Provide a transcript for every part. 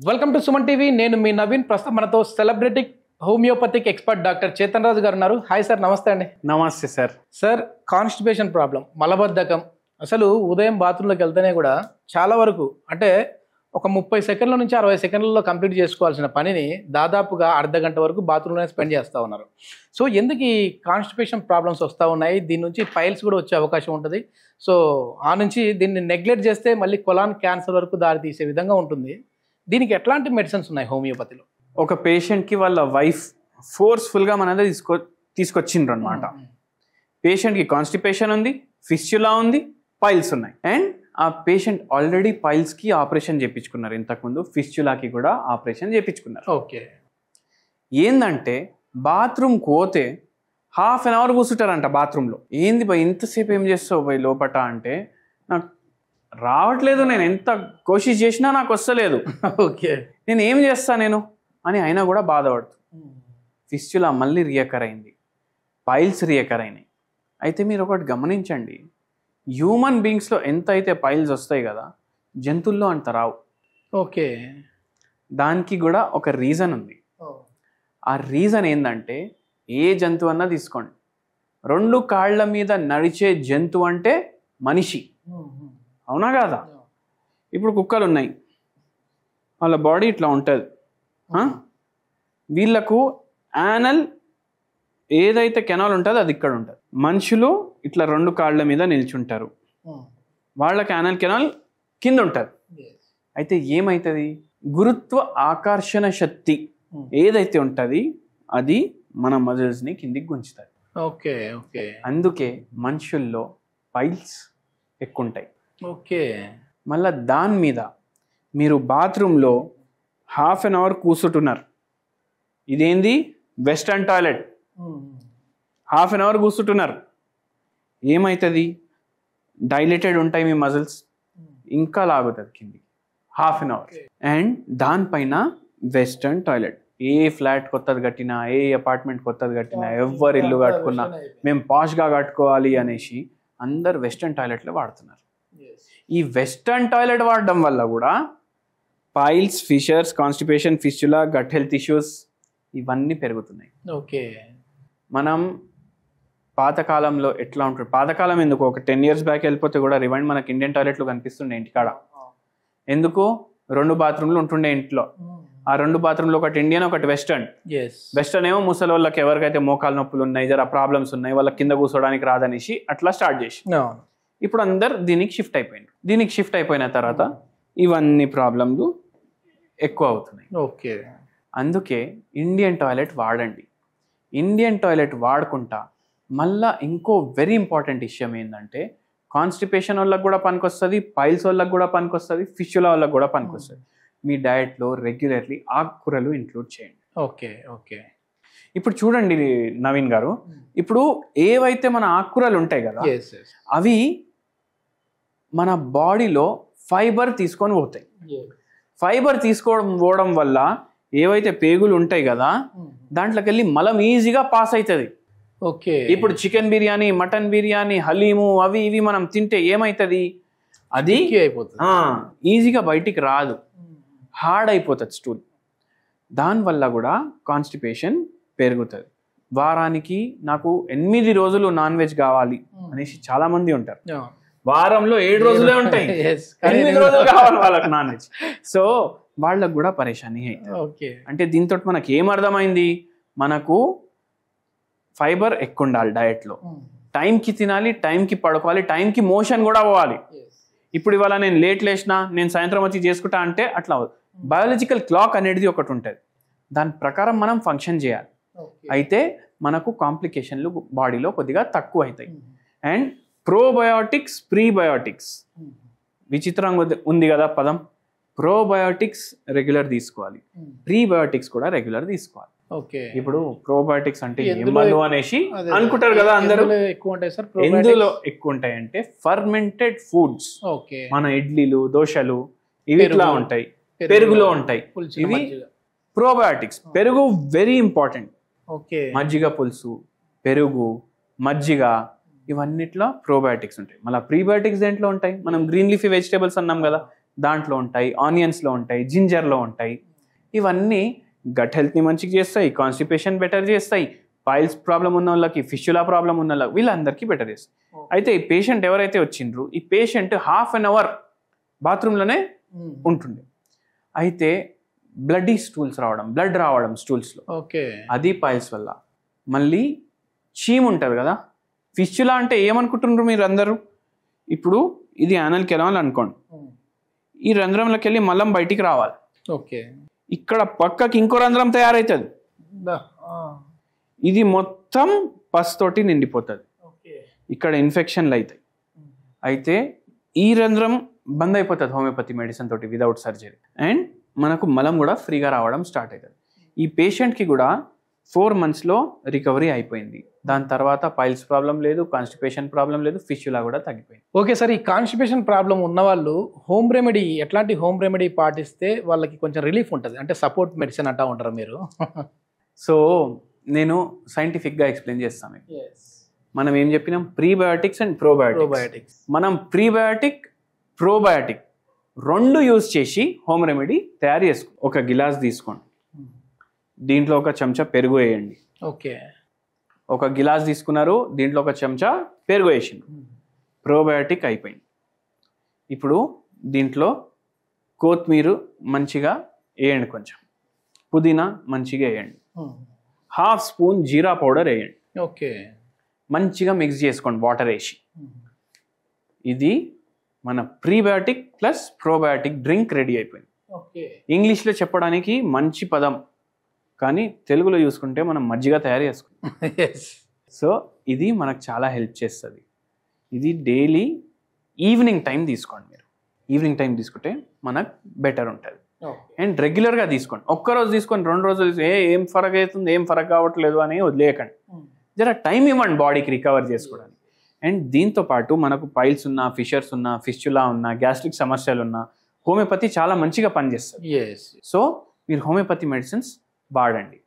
Welcome to Suman TV. నేను మీ నవీన్. ప్రస్తుతం మనతో celebrity homeopathic expert doctor Chetan Raju garu ఉన్నారు. హాయ్ సార్, నమస్తే అండి. నమస్తే సార్. సార్, కాన్స్టిపేషన్ ప్రాబ్లం, మలబద్ధకం, అసలు ఉదయం బాత్రూంలోకి వెళ్తేనే కూడా చాలా వరకు అంటే ఒక 30 సెకండ్ల నుంచి 60 సెకండ్లలో కంప్లీట్ చేసుకోవాల్సిన పనిని దాదాపుగా అర్ధ గంట వరకు బాత్రూంలోనే స్పెండ్ చేస్తూ ఉన్నారు. సో ఎందుకు ఈ కాన్స్టిపేషన్ ప్రాబ్లమ్స్ వస్తూ ఉన్నాయి? దీని నుంచి పైల్స్ కూడా వచ్చే అవకాశం ఉంటుంది. సో ఆ నుంచి దీన్ని నెగ్లెక్ట్ చేస్తే మళ్ళీ కొలాన్ క్యాన్సర్ వరకు దారి తీసే విధంగా ఉంటుంది. దీనికి ఎట్లాంటి మెడిసిన్స్ ఉన్నాయి హోమియోపతిలో? ఒక పేషెంట్కి వాళ్ళ వైఫ్ ఫోర్స్ఫుల్గా మన తీసుకొచ్చిండ్రు అనమాట. పేషెంట్కి కాన్స్టిపేషన్ ఉంది, ఫిస్చులా ఉంది, పైల్స్ ఉన్నాయి. అండ్ ఆ పేషెంట్ ఆల్రెడీ పైల్స్కి ఆపరేషన్ చేయించుకున్నారు, ఇంతకుముందు ఫిస్చులాకి కూడా ఆపరేషన్ చేయించుకున్నారు. ఓకే. ఏందంటే బాత్రూమ్కి పోతే హాఫ్ అన్ అవర్ కూర్చుంటారంట బాత్రూంలో. ఏంది బై ఇంతసేపు ఏం చేస్తావు బై లోపట అంటే, నాకు రావట్లేదు, నేను ఎంత కోషిష్ చేసినా నాకు వస్తలేదు, ఓకే, నేను ఏం చేస్తా నేను అని అయినా కూడా బాధపడుతుంది. ఫిస్చులా మళ్ళీ రియకర్ అయింది, పైల్స్ రియకర్ అయినాయి. అయితే మీరు ఒకటి గమనించండి, హ్యూమన్ బీయింగ్స్లో ఎంత అయితే పైల్స్ వస్తాయి కదా, జంతువుల్లో అంత రావు. ఓకే. దానికి కూడా ఒక రీజన్ ఉంది. ఆ రీజన్ ఏంటంటే, ఏ జంతువు అన్నా తీసుకోండి, 2 కాళ్ళ మీద నడిచే జంతువు అంటే మనిషి, అవునా కాదా? ఇప్పుడు కుక్కలు ఉన్నాయి, వాళ్ళ బాడీ ఇట్లా ఉంటుంది. వీళ్ళకు యానల్ ఏదైతే కెనాల్ ఉంటుందో అది ఇక్కడ ఉంటుంది. మనుషులు ఇట్లా 2 కాళ్ళ మీద నిల్చుంటారు, వాళ్ళకి యానల్ కెనాల్ కింద ఉంటుంది. అయితే ఏమవుతుంది, గురుత్వ ఆకర్షణ శక్తి ఏదైతే ఉంటుంది అది మన మజిల్స్ని కిందికి గుంచుతుంది. ఓకే. ఓకే. అందుకే మనుషుల్లో పైల్స్ ఎక్కువ ఉంటాయి. ఓకే. మళ్ళీ దాని మీద మీరు బాత్రూంలో హాఫ్ అన్ అవర్ కూర్చుంటున్నారు, ఇదేంది western toilet, half an hour కూర్చుంటున్నారు, ఏమవుతుంది, డైలేటెడ్ ఉంటాయి మీ మజిల్స్, ఇంకా లాగుతుంది కిందికి హాఫ్ అన్ అవర్. అండ్ దానిపైన వెస్టర్న్ టాయిలెట్, ఏ ఫ్లాట్ కొత్తది కట్టినా, ఏ అపార్ట్మెంట్ కొత్తది కట్టినా, ఎవరు ఇల్లు కట్టుకున్నా మేము పాష్గా కట్టుకోవాలి అనేసి అందరు వెస్టర్న్ టాయిలెట్లో వాడుతున్నారు. ఈ వెస్టర్న్ టాయిలెట్ వాడడం వల్ల కూడా piles, fissures, constipation, fistula, gut health issues ఇవన్నీ పెరుగుతున్నాయి. ఓకే. మనం పాతకాలంలో ఎట్లా ఉంటుంది, పాతకాలం ఎందుకు, ఒక 10 years బ్యాక్ వెళ్ళిపోతే కూడా రివైండ్ మనకి ఇండియన్ టాయిలెట్లు కనిపిస్తుండే ఇంటికాడ. ఎందుకు, 2 బాత్రూమ్లు ఉంటుండే ఇంట్లో. ఆ 2 బాత్రూమ్లు ఒకటి ఇండియన్, ఒకటి వెస్టర్న్. వెస్టర్న్ ఏమో ముసలి వాళ్ళకి ఎవరికైతే మోకాలు నొప్పులు ఉన్నాయి, జర ప్రాబ్లమ్స్ ఉన్నాయి, వాళ్ళకి కింద కూర్చోడానికి రాదనేసి అట్లా స్టార్ట్ చేసి ఇప్పుడు అందరు దీనికి షిఫ్ట్ అయిపోయింది. దీనికి షిఫ్ట్ అయిపోయిన తర్వాత ఇవన్నీ ప్రాబ్లమ్లు ఎక్కువ అవుతున్నాయి. ఓకే. అందుకే ఇండియన్ టాయిలెట్ వాడండి. ఇండియన్ టాయిలెట్ వాడుకుంటా మళ్ళా ఇంకో వెరీ ఇంపార్టెంట్ విషయం ఏంటంటే, కాన్స్టిపేషన్ వాళ్ళకి కూడా పనికొస్తుంది, పైల్స్ వాళ్ళకి కూడా పనికొస్తుంది, ఫిష్యుల వాళ్ళకి కూడా పనికొస్తుంది. మీ డయట్లో రెగ్యులర్లీ ఆకుకూరలు ఇంక్లూడ్ చేయండి. ఓకే. ఓకే. ఇప్పుడు చూడండి నవీన్ గారు, ఇప్పుడు ఏవైతే మన ఆకుకూరలు ఉంటాయి కదా, అవి మన బాడీలో ఫైబర్ తీసుకొని పోతాయి. ఫైబర్ పోవడం వల్ల ఏవైతే పేగులు ఉంటాయి కదా, దాంట్లోకి వెళ్ళి మలం ఈజీగా పాస్ అవుతుంది. ఓకే. ఇప్పుడు చికెన్ బిర్యానీ, మటన్ బిర్యానీ, హలీము అవి ఇవి మనం తింటే ఏమవుతుంది, అది ఈజీగా బయటికి రాదు, హార్డ్ అయిపోతుంది స్టూల్. దానివల్ల కూడా కాన్స్టిపేషన్ పెరుగుతుంది. వారానికి నాకు 8 రోజులు నాన్ వెజ్ కావాలి అనేసి చాలా మంది ఉంటారు. వారంలో 7 రోజులే ఉంటాయి, 8 రోజులు కావాలి వాళ్ళకి నాన్ వెజ్. సో వాళ్ళకు కూడా పరేషానీ అవుతుంది. అంటే దీంతో మనకి ఏం అర్థమైంది, మనకు ఫైబర్ ఎక్కువ ఉండాలి డయట్లో, టైంకి తినాలి, టైంకి పడుకోవాలి, టైంకి మోషన్ కూడా పోవాలి. ఇప్పుడు ఇవాళ నేను లేట్ లేచినా నేను సాయంత్రం వచ్చి చేసుకుంటా అంటే అట్లా అవ్వదు. బయాలజికల్ క్లాక్ అనేది ఒకటి ఉంటుంది, దాని ప్రకారం మనం ఫంక్షన్ చేయాలి. అయితే మనకు కాంప్లికేషన్లు బాడీలో కొద్దిగా తక్కువ అవుతాయి. అండ్ ప్రోబయోటిక్స్, ప్రీబయోటిక్స్, విచిత్రంగా ఉంది కదా పదం. ప్రోబయోటిక్స్ రెగ్యులర్ తీసుకోవాలి, ప్రీబయోటిక్స్ కూడా రెగ్యులర్ తీసుకోవాలి. ఇప్పుడు ప్రోబయోటిక్స్ అంటే ఏమను అనేసి అనుకుంటారు కదా అందరూ. ఎందులో ఎక్కువ ఉంటాయి అంటే ఫర్మెంటెడ్ ఫుడ్స్, మన ఇడ్లీలు, దోశలు ఇవి ఇట్లా ఉంటాయి, పెరుగులో ఉంటాయి, ఇవి ప్రోబయోటిక్స్. పెరుగు వెరీ ఇంపార్టెంట్. మజ్జిగ పులుసు, పెరుగు, మజ్జిగ ఇవన్నిట్లో ప్రోబయోటిక్స్ ఉంటాయి. మళ్ళీ ప్రీబయోటిక్స్ దేంట్లో ఉంటాయి, మనం గ్రీన్ లీఫీ వెజిటేబుల్స్ అన్నాం కదా, దాంట్లో ఉంటాయి, ఆనియన్స్లో ఉంటాయి, జింజర్లో ఉంటాయి. ఇవన్నీ గట్ హెల్త్ని మంచిగా చేస్తాయి, కాన్స్టిపేషన్ బెటర్ చేస్తాయి, పైల్స్ ప్రాబ్లం ఉన్న వాళ్ళకి, ఫిష్యులా ప్రాబ్లం ఉన్న వాళ్ళకి, వీళ్ళందరికీ బెటర్ చేస్తాయి. అయితే ఈ పేషెంట్ ఎవరైతే వచ్చిండ్రు, ఈ పేషెంట్ ½ an hour బాత్రూంలోనే ఉంటుండే. అయితే బ్లడీ స్టూల్స్ రావడం, బ్లడ్ రావడం స్టూల్స్లో, ఓకే, అది పైల్స్ వల్ల. మళ్ళీ చీమ్ ఉంటుంది కదా, ఫిష్యులా అంటే ఏమనుకుంటున్నారు మీరు అందరూ? ఇప్పుడు ఇది యానల్ కెనాల్ అనుకోండి, ఈ రంధ్రంలోకి వెళ్ళి మలం బయటికి రావాలి. ఓకే, ఇక్కడ పక్కకి ఇంకో రంధ్రం తయారవుతుంది, ఇది మొత్తం పస్ తోటి నిండిపోతుంది, ఇక్కడ ఇన్ఫెక్షన్లు అవుతాయి. అయితే ఈ రంధ్రం బంద్ అయిపోతుంది హోమియోపతి మెడిసిన్ తోటి విదౌట్ సర్జరీ, అండ్ మనకు మలం కూడా ఫ్రీగా రావడం స్టార్ట్ అవుతుంది. ఈ పేషెంట్కి కూడా 4 monthsలో రికవరీ అయిపోయింది. దాని తర్వాత పైల్స్ ప్రాబ్లం లేదు, కాన్స్టిపేషన్ ప్రాబ్లం లేదు, ఫిష్యులా కూడా తగ్గిపోయింది. ఓకే సార్, ఈ కాన్స్టిపేషన్ ప్రాబ్లం ఉన్న వాళ్ళు హోమ్ రెమెడీ, ఎట్లాంటి హోమ్ రెమెడీ పాటిస్తే వాళ్ళకి కొంచెం రిలీఫ్ ఉంటుంది? అంటే సపోర్ట్ మెడిసిన్ అంటా ఉంటారు మీరు. సో నేను సైంటిఫిక్గా ఎక్స్ప్లెయిన్ చేస్తాను. మనం ఏం చెప్పినాం? Prebiotics and probiotics. మనం ప్రీబయోటిక్, ప్రోబయోటిక్ 2 యూజ్ చేసి హోమ్ రెమెడీ తయారు చేసుకోండి. ఒక గిలాస్ తీసుకోండి, దీంట్లో 1 చెంచా పెరుగు వేయండి. ఓకే, 1 గిలాస్ తీసుకున్నారు, దీంట్లో 1 చెంచా పెరుగు వేసింది, ప్రోబయోటిక్ అయిపోయింది. ఇప్పుడు దీంట్లో కొత్తిమీర మంచిగా వేయండి, కొంచెం పుదీనా మంచిగా వేయండి, ½ స్పూన్ జీరా పౌడర్ వేయండి. ఓకే, మంచిగా మిక్స్ చేసుకోండి వాటర్ వేసి. ఇది మన prebiotic plus probiotic drink ready అయిపోయింది. ఓకే, ఇంగ్లీష్లో చెప్పడానికి మంచి పదం, కానీ తెలుగులో చూసుకుంటే మనం మజ్జిగ తయారు చేసుకుంటాం. సో ఇది మనకు చాలా హెల్ప్ చేస్తుంది. ఇది డైలీ ఈవినింగ్ టైం తీసుకోండి. మీరు ఈవినింగ్ టైం తీసుకుంటే మనకు బెటర్ ఉంటుంది. అండ్ రెగ్యులర్గా తీసుకోండి. ఒక్కరోజు తీసుకొని 2 రోజులు ఏం ఫరక్ అవుతుంది, ఏం ఫరక్ కావట్లేదు అని వదిలేయకండి. జర టైం ఇవ్వండి బాడీకి రికవర్ చేసుకోవడానికి. అండ్ దీంతో పాటు మనకు పైల్స్ ఉన్నా, ఫిషర్స్ ఉన్నా, ఫిష్యులా ఉన్నా, గ్యాస్ట్రిక్ సమస్యలు ఉన్నా హోమియోపతి చాలా మంచిగా పనిచేస్తుంది. సో మీరు హోమియోపతి మెడిసిన్స్ వాడండి.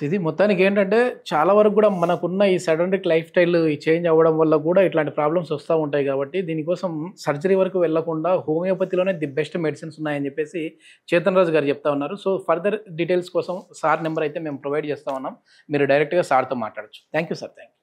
ఇది మొత్తానికి ఏంటంటే చాలా వరకు కూడా మనకున్న ఈ సెడెంటరీ లైఫ్ స్టైల్ ఈ చేంజ్ అవ్వడం వల్ల కూడా ఇట్లాంటి ప్రాబ్లమ్స్ వస్తూ ఉంటాయి. కాబట్టి దీనికోసం సర్జరీ వరకు వెళ్లకుండా హోమియోపతిలోనే ది బెస్ట్ మెడిసిన్స్ ఉన్నాయని చెప్పేసి చేతన్ రాజు గారు చెప్తా ఉన్నారు. సో ఫర్దర్ డీటెయిల్స్ కోసం సార్ నెంబర్ అయితే మేము ప్రొవైడ్ చేస్తూ ఉన్నాం, మీరు డైరెక్ట్గా సార్తో మాట్లాడచ్చు. Thank you sir. Thank you.